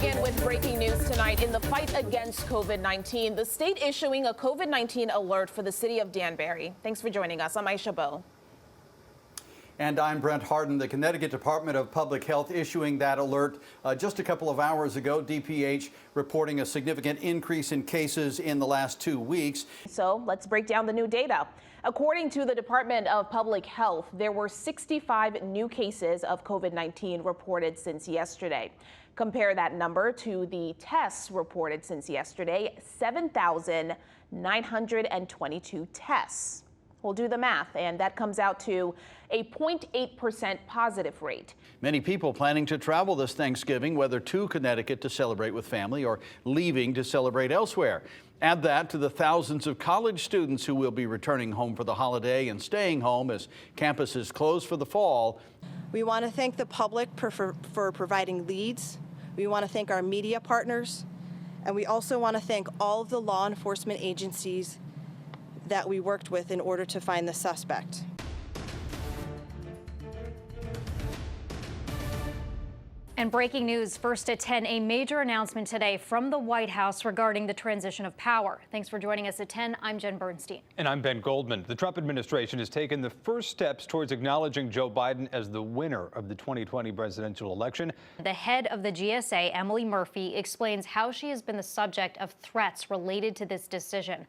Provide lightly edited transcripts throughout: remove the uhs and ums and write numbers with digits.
begin with breaking news tonight. In the fight against COVID-19, the state issuing a COVID-19 alert for the city of Danbury. Thanks for joining us. I'm Aisha Bowe. And I'm Brent Harden. The Connecticut Department of Public Health issuing that alert just a couple of hours ago. DPH reporting a significant increase in cases in the last 2 weeks. So let's break down the new data. According to the Department of Public Health, there were 65 new cases of COVID-19 reported since yesterday. Compare that number to the tests reported since yesterday, 7,922 tests. We'll do the math, and that comes out to a 0.8% positive rate. Many people planning to travel this Thanksgiving, whether to Connecticut to celebrate with family or leaving to celebrate elsewhere. Add that to the thousands of college students who will be returning home for the holiday and staying home as campuses close for the fall. We want to thank the public for providing leads. We want to thank our media partners, and we also want to thank all of the law enforcement agencies that we worked with in order to find the suspect. And breaking news, first at 10, a major announcement today from the White House regarding the transition of power. Thanks for joining us at 10. I'm Jen Bernstein. And I'm Ben Goldman. The Trump administration has taken the first steps towards acknowledging Joe Biden as the winner of the 2020 presidential election. The head of the GSA, Emily Murphy, explains how she has been the subject of threats related to this decision.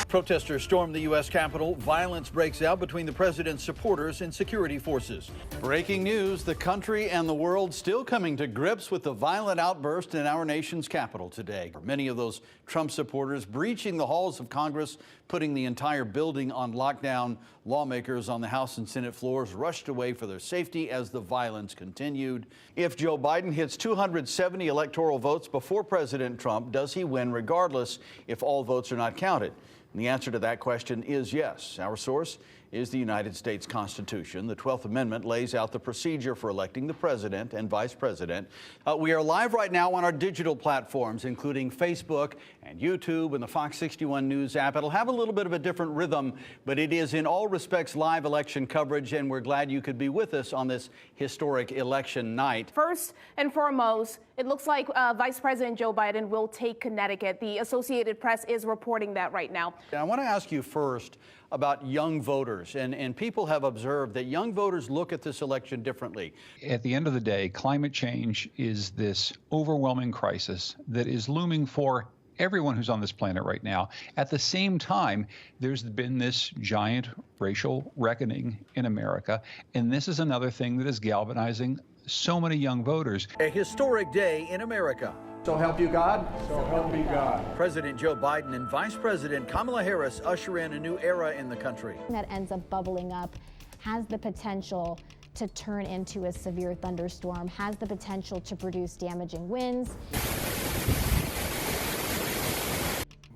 Protesters storm the U.S. Capitol. Violence breaks out between the president's supporters and security forces. Breaking news, the country and the world still coming to grips with the violent outburst in our nation's capital today. Many of those Trump supporters breaching the halls of Congress, putting the entire building on lockdown. Lawmakers on the House and Senate floors rushed away for their safety as the violence continued. If Joe Biden hits 270 electoral votes before President Trump, does he win regardless if all votes are not counted? And the answer to that question is yes. Our source is the United States Constitution. The 12th Amendment lays out the procedure for electing the president and vice president. We are live right now on our digital platforms, including Facebook and YouTube and the Fox 61 News app. It'll have a little bit of a different rhythm, but it is in all respects live election coverage, and we're glad you could be with us on this historic election night. First and foremost, it looks like Vice President Joe Biden will take Connecticut. The Associated Press is reporting that right now. I want to ask you first about young voters, and people have observed that young voters look at this election differently. At the end of the day, climate change is this overwhelming crisis that is looming for everyone who's on this planet right now. At the same time, there's been this giant racial reckoning in America, and this is another thing that is galvanizing so many young voters. A historic day in America. So help you God. So help me God. President Joe Biden and Vice President Kamala Harris usher in a new era in the country. That ends up bubbling up has the potential to turn into a severe thunderstorm, has the potential to produce damaging winds.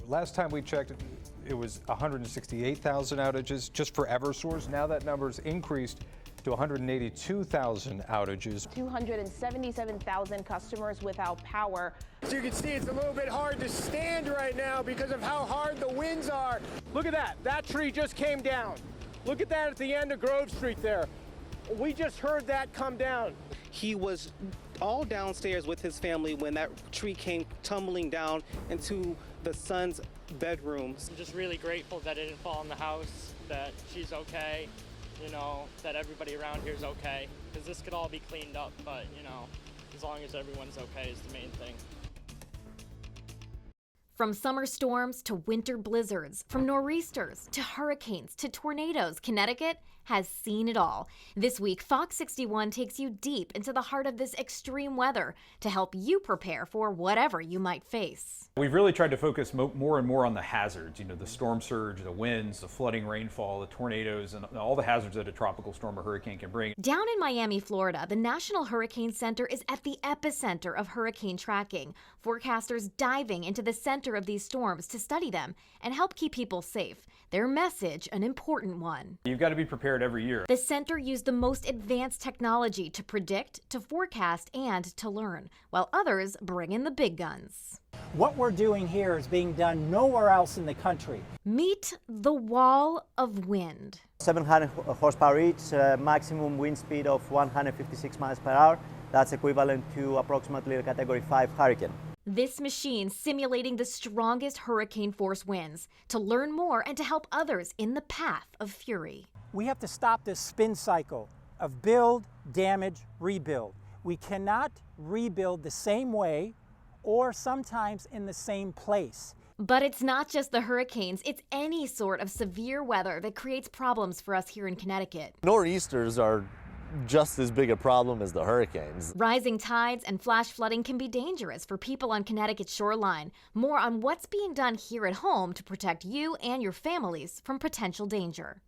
Last time we checked, it was 168,000 outages just for Eversource. Now that number's increased to 182,000 outages. 277,000 customers without power. As you can see, it's a little bit hard to stand right now because of how hard the winds are. Look at that. That tree just came down. Look at that at the end of Grove Street there. We just heard that come down. He was all downstairs with his family when that tree came tumbling down into the son's bedrooms. I'm just really grateful that it didn't fall in the house, that she's okay. You know, that everybody around here is okay, because this could all be cleaned up, but, you know, as long as everyone's okay is the main thing. From summer storms to winter blizzards, from nor'easters to hurricanes to tornadoes, Connecticut has seen it all. This week, Fox 61 takes you deep into the heart of this extreme weather to help you prepare for whatever you might face. We've really tried to focus more and more on the hazards, you know, the storm surge, the winds, the flooding rainfall, the tornadoes, and all the hazards that a tropical storm or hurricane can bring. Down in Miami, Florida, the National Hurricane Center is at the epicenter of hurricane tracking. Forecasters diving into the center of these storms to study them and help keep people safe. Their message, an important one. You've got to be prepared every year. The center used the most advanced technology to predict, to forecast, and to learn, while others bring in the big guns. What we're doing here is being done nowhere else in the country. Meet the wall of wind. 700 horsepower each, maximum wind speed of 156 miles per hour. That's equivalent to approximately a Category 5 hurricane. This machine simulating the strongest hurricane force winds to learn more and to help others in the path of fury. We have to stop this spin cycle of build, damage, rebuild. We cannot rebuild the same way or sometimes in the same place. But it's not just the hurricanes, it's any sort of severe weather that creates problems for us here in Connecticut. Nor'easters are just as big a problem as the hurricanes. Rising tides and flash flooding can be dangerous for people on Connecticut's shoreline. More on what's being done here at home to protect you and your families from potential danger.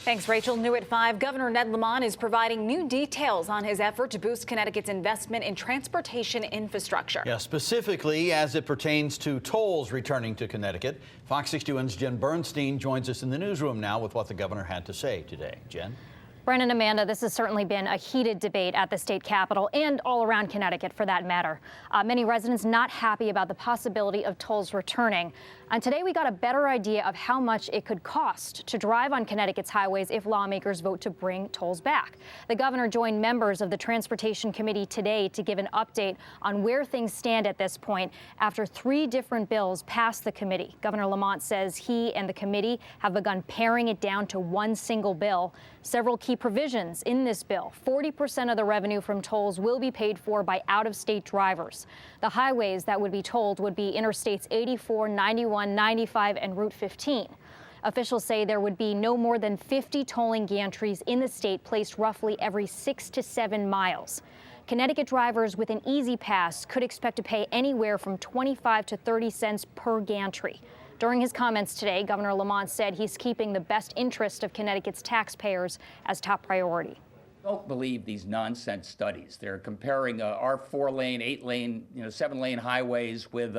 Thanks, Rachel. New at 5, Governor Ned Lamont is providing new details on his effort to boost Connecticut's investment in transportation infrastructure. Yeah, specifically as it pertains to tolls returning to Connecticut. Fox 61's Jen Bernstein joins us in the newsroom now with what the governor had to say today. Jen? Brennan, Amanda, this has certainly been a heated debate at the state capitol and all around Connecticut for that matter. Many residents not happy about the possibility of tolls returning. And today we got a better idea of how much it could cost to drive on Connecticut's highways if lawmakers vote to bring tolls back. The governor joined members of the Transportation Committee today to give an update on where things stand at this point after 3 different bills passed the committee. Governor Lamont says he and the committee have begun paring it down to one single bill. Several key provisions in this bill. 40% of the revenue from tolls will be paid for by out-of-state drivers. The highways that would be tolled would be Interstates 84, 91, 95, and Route 15. Officials say there would be no more than 50 tolling gantries in the state placed roughly every 6 to 7 miles. Connecticut drivers with an Easy Pass could expect to pay anywhere from 25 to 30 cents per gantry. During his comments today, Governor Lamont said he's keeping the best interest of Connecticut's taxpayers as top priority. Don't believe these nonsense studies. They're comparing our 4-lane, 8-lane, 7-lane highways with,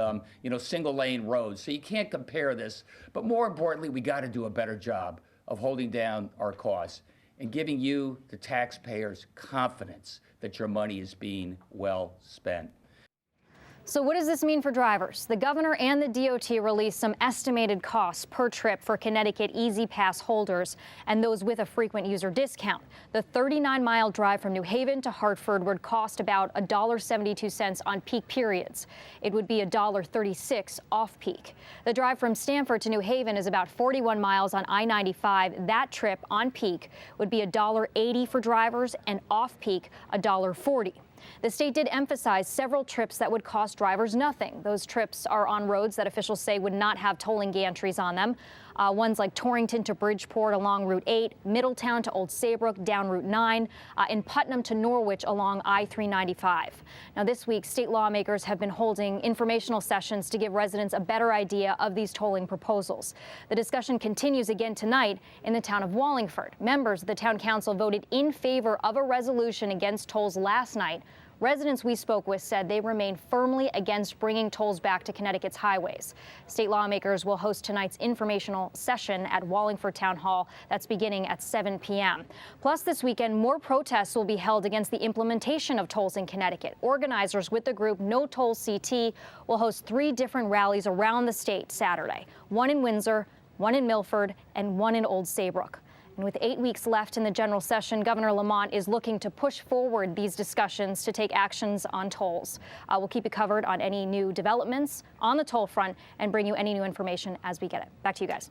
single-lane roads. So you can't compare this. But more importantly, we got to do a better job of holding down our costs and giving you, the taxpayers, confidence that your money is being well spent. So what does this mean for drivers? The governor and the DOT released some estimated costs per trip for Connecticut Easy Pass holders and those with a frequent user discount. The 39-mile drive from New Haven to Hartford would cost about $1.72 on peak periods. It would be $1.36 off-peak. The drive from Stamford to New Haven is about 41 miles on I-95. That trip on peak would be $1.80 for drivers and off-peak $1.40. The state did emphasize several trips that would cost drivers nothing. Those trips are on roads that officials say would not have tolling gantries on them. Ones like Torrington to Bridgeport along Route 8, Middletown to Old Saybrook down Route 9, and Putnam to Norwich along I-395. Now this week, state lawmakers have been holding informational sessions to give residents a better idea of these tolling proposals. The discussion continues again tonight in the town of Wallingford. Members of the town council voted in favor of a resolution against tolls last night. Residents we spoke with said they remain firmly against bringing tolls back to Connecticut's highways. State lawmakers will host tonight's informational session at Wallingford Town Hall. That's beginning at 7 p.m. Plus, this weekend, more protests will be held against the implementation of tolls in Connecticut. Organizers with the group No Toll CT will host 3 different rallies around the state Saturday, one in Windsor, one in Milford, and one in Old Saybrook. And with 8 weeks left in the general session, Governor Lamont is looking to push forward these discussions to take actions on tolls. We'll keep you covered on any new developments on the toll front and bring you any new information as we get it. Back to you guys.